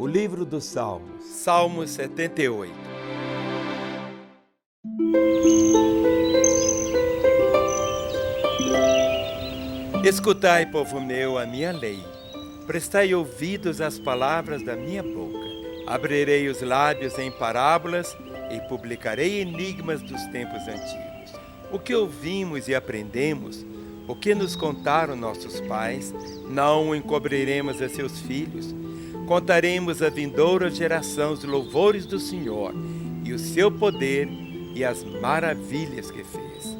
O livro dos Salmos. Salmo 78. Escutai, povo meu, a minha lei. Prestai ouvidos às palavras da minha boca. Abrirei os lábios em parábolas e publicarei enigmas dos tempos antigos. O que ouvimos e aprendemos, o que nos contaram nossos pais, não o encobriremos a seus filhos. Contaremos à vindoura geração os louvores do Senhor e o seu poder e as maravilhas que fez.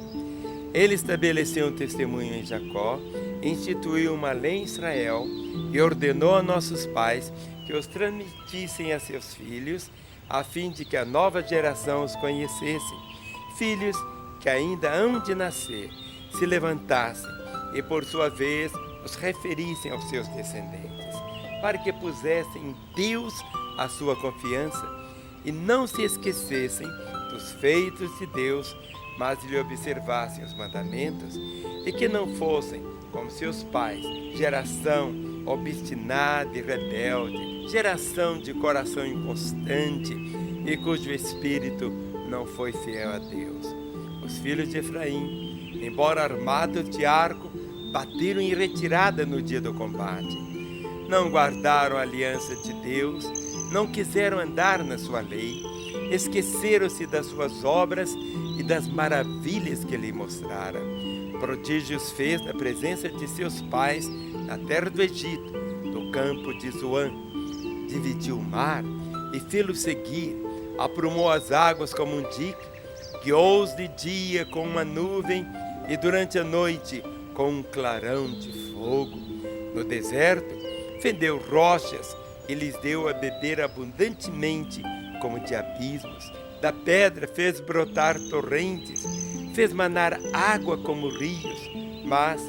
Ele estabeleceu um testemunho em Jacó, instituiu uma lei em Israel e ordenou a nossos pais que os transmitissem a seus filhos, a fim de que a nova geração os conhecesse. Filhos que ainda hão de nascer, se levantassem e, por sua vez, os referissem aos seus descendentes, para que pusessem em Deus a sua confiança e não se esquecessem dos feitos de Deus, mas lhe observassem os mandamentos e que não fossem, como seus pais, geração obstinada e rebelde, geração de coração inconstante e cujo espírito não foi fiel a Deus. Os filhos de Efraim, embora armados de arco, bateram em retirada no dia do combate. Não guardaram a aliança de Deus, não quiseram andar na sua lei, esqueceram-se das suas obras e das maravilhas que lhe mostrara. Prodígios fez na presença de seus pais na terra do Egito, no campo de Zoan. Dividiu o mar e fê-lo seguir, aprumou as águas como um dique, guiou-os de dia com uma nuvem e durante a noite com um clarão de fogo. No deserto, fendeu rochas e lhes deu a beber abundantemente como de abismos. Da pedra fez brotar torrentes, fez manar água como rios, mas,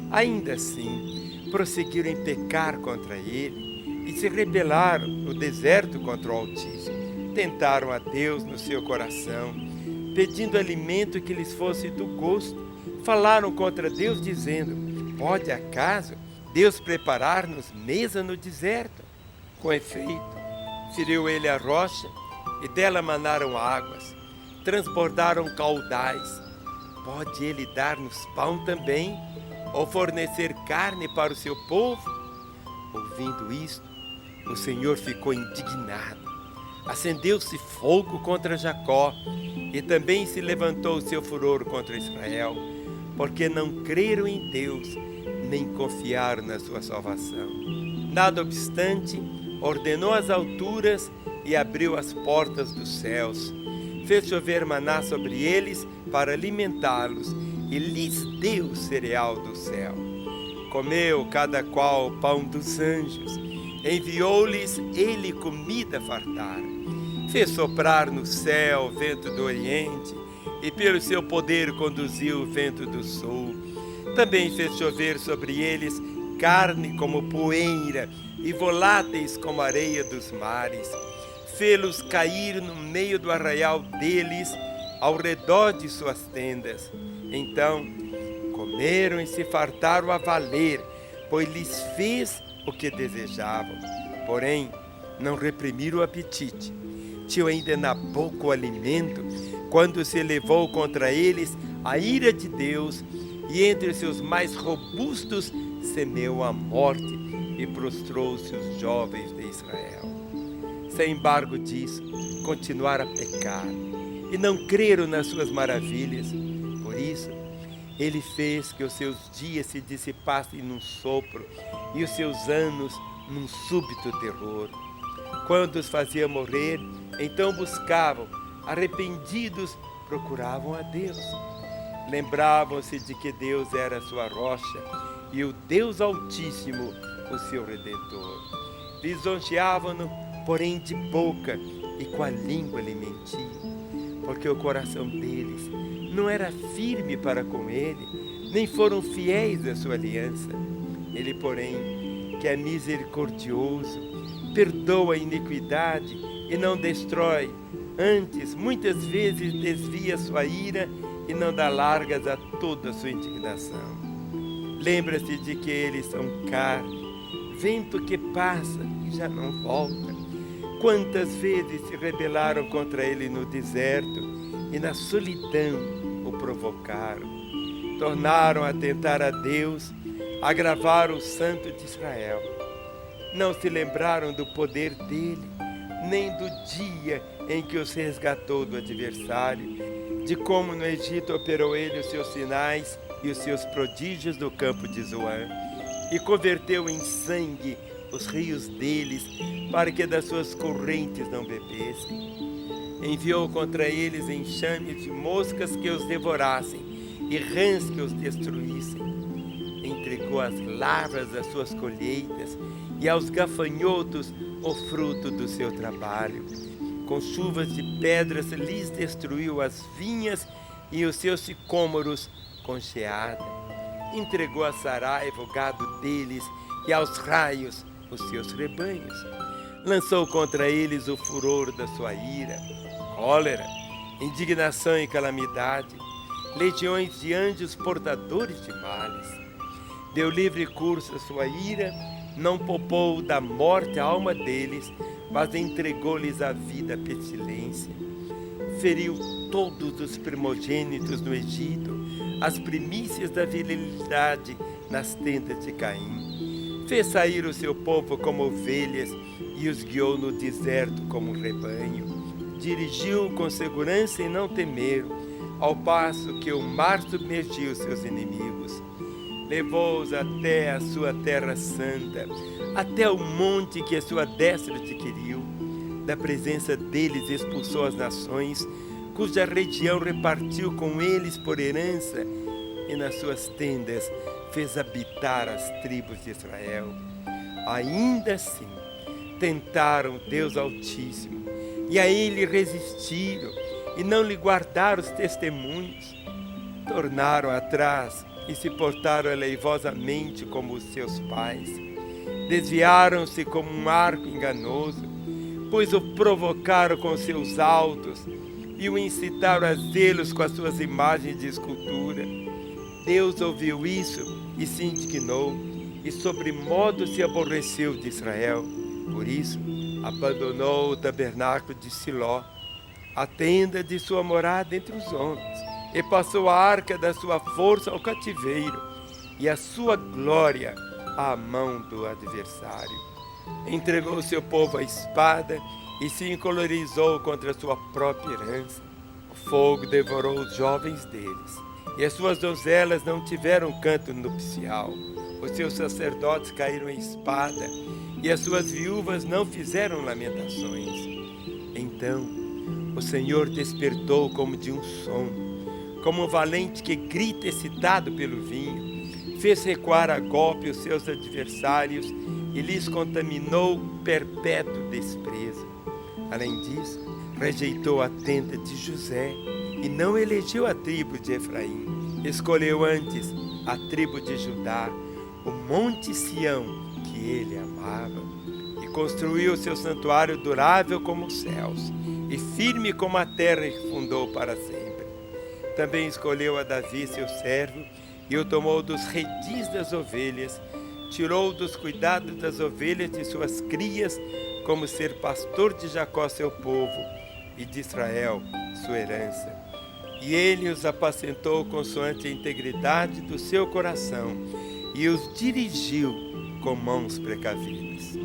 ainda assim, prosseguiram em pecar contra ele e se rebelaram no deserto contra o Altíssimo. Tentaram a Deus no seu coração, pedindo alimento que lhes fosse do gosto. Falaram contra Deus, dizendo: pode acaso Deus preparar-nos mesa no deserto? Com efeito, feriu ele a rocha e dela manaram águas, transbordaram caudais. Pode ele dar-nos pão também, ou fornecer carne para o seu povo? Ouvindo isto, o Senhor ficou indignado. Acendeu-se fogo contra Jacó e também se levantou o seu furor contra Israel, porque não creram em Deus, nem confiaram na sua salvação. Nada obstante, ordenou as alturas e abriu as portas dos céus. Fez chover maná sobre eles para alimentá-los e lhes deu cereal do céu. Comeu cada qual o pão dos anjos. Enviou-lhes ele comida fartar. Fez soprar no céu o vento do oriente e pelo seu poder conduziu o vento do sul. Também fez chover sobre eles carne como poeira e voláteis como areia dos mares. Fê-los cair no meio do arraial deles, ao redor de suas tendas. Então comeram e se fartaram a valer, pois lhes fez o que desejavam. Porém, não reprimiram o apetite. Tinham ainda na boca o alimento, quando se elevou contra eles a ira de Deus, e entre seus mais robustos semeou a morte e prostrou-se os jovens de Israel. Sem embargo disso, continuaram a pecar e não creram nas suas maravilhas. Por isso, ele fez que os seus dias se dissipassem num sopro e os seus anos num súbito terror. Quando os fazia morrer, então buscavam, arrependidos, procuravam a Deus. Lembravam-se de que Deus era a sua rocha e o Deus Altíssimo, o seu Redentor. Lisonjeavam-no, porém de boca, e com a língua lhe mentiam, porque o coração deles não era firme para com ele, nem foram fiéis à sua aliança. Ele, porém, que é misericordioso, perdoa a iniquidade e não destrói, antes, muitas vezes desvia sua ira e não dá largas a toda a sua indignação. Lembra-se de que eles são carne, vento que passa e já não volta. Quantas vezes se rebelaram contra ele no deserto e na solidão o provocaram. Tornaram a tentar a Deus, agravaram o Santo de Israel. Não se lembraram do poder dele, nem do dia em que os resgatou do adversário, de como no Egito operou ele os seus sinais e os seus prodígios no campo de Zoan, e converteu em sangue os rios deles, para que das suas correntes não bebessem. Enviou contra eles enxames de moscas que os devorassem, e rãs que os destruíssem. Entregou as lavras das suas colheitas, e aos gafanhotos o fruto do seu trabalho. Com chuvas de pedras lhes destruiu as vinhas e os seus sicômoros com geada. Entregou a Saraiva o gado deles e aos raios os seus rebanhos. Lançou contra eles o furor da sua ira, cólera, indignação e calamidade, legiões de anjos portadores de males. Deu livre curso à sua ira, não poupou da morte a alma deles, mas entregou-lhes a vida à pestilência. Feriu todos os primogênitos no Egito, as primícias da virilidade nas tendas de Caim. Fez sair o seu povo como ovelhas e os guiou no deserto como um rebanho. Dirigiu com segurança e não temeram, ao passo que o mar submergiu seus inimigos. Levou-os até a sua terra santa, até o monte que a sua destra adquiriu. Da presença deles expulsou as nações, cuja região repartiu com eles por herança, e nas suas tendas fez habitar as tribos de Israel. Ainda assim, tentaram Deus Altíssimo, e a ele resistiram, e não lhe guardaram os testemunhos. Tornaram atrás e se portaram aleivosamente como os seus pais. Desviaram-se como um arco enganoso, pois o provocaram com seus altos e o incitaram a zelos com as suas imagens de escultura. Deus ouviu isso e se indignou, e sobremodo se aborreceu de Israel. Por isso, abandonou o tabernáculo de Siló, a tenda de sua morada entre os homens, e passou a arca da sua força ao cativeiro, e a sua glória à mão do adversário. Entregou seu povo à espada e se encolorizou contra a sua própria herança. O fogo devorou os jovens deles, e as suas donzelas não tiveram canto nupcial. Os seus sacerdotes caíram em espada, e as suas viúvas não fizeram lamentações. Então o Senhor despertou como de um sono, como um valente que grita excitado pelo vinho. Fez recuar a golpe os seus adversários e lhes contaminou perpétuo desprezo. Além disso, rejeitou a tenda de José e não elegeu a tribo de Efraim. Escolheu antes a tribo de Judá, o monte Sião que ele amava, e construiu seu santuário durável como os céus e firme como a terra que fundou para sempre. Também escolheu a Davi, seu servo, e o tomou dos redis das ovelhas, tirou dos cuidados das ovelhas de suas crias, como ser pastor de Jacó, seu povo, e de Israel, sua herança. E ele os apacentou consoante a integridade do seu coração, e os dirigiu com mãos precavidas.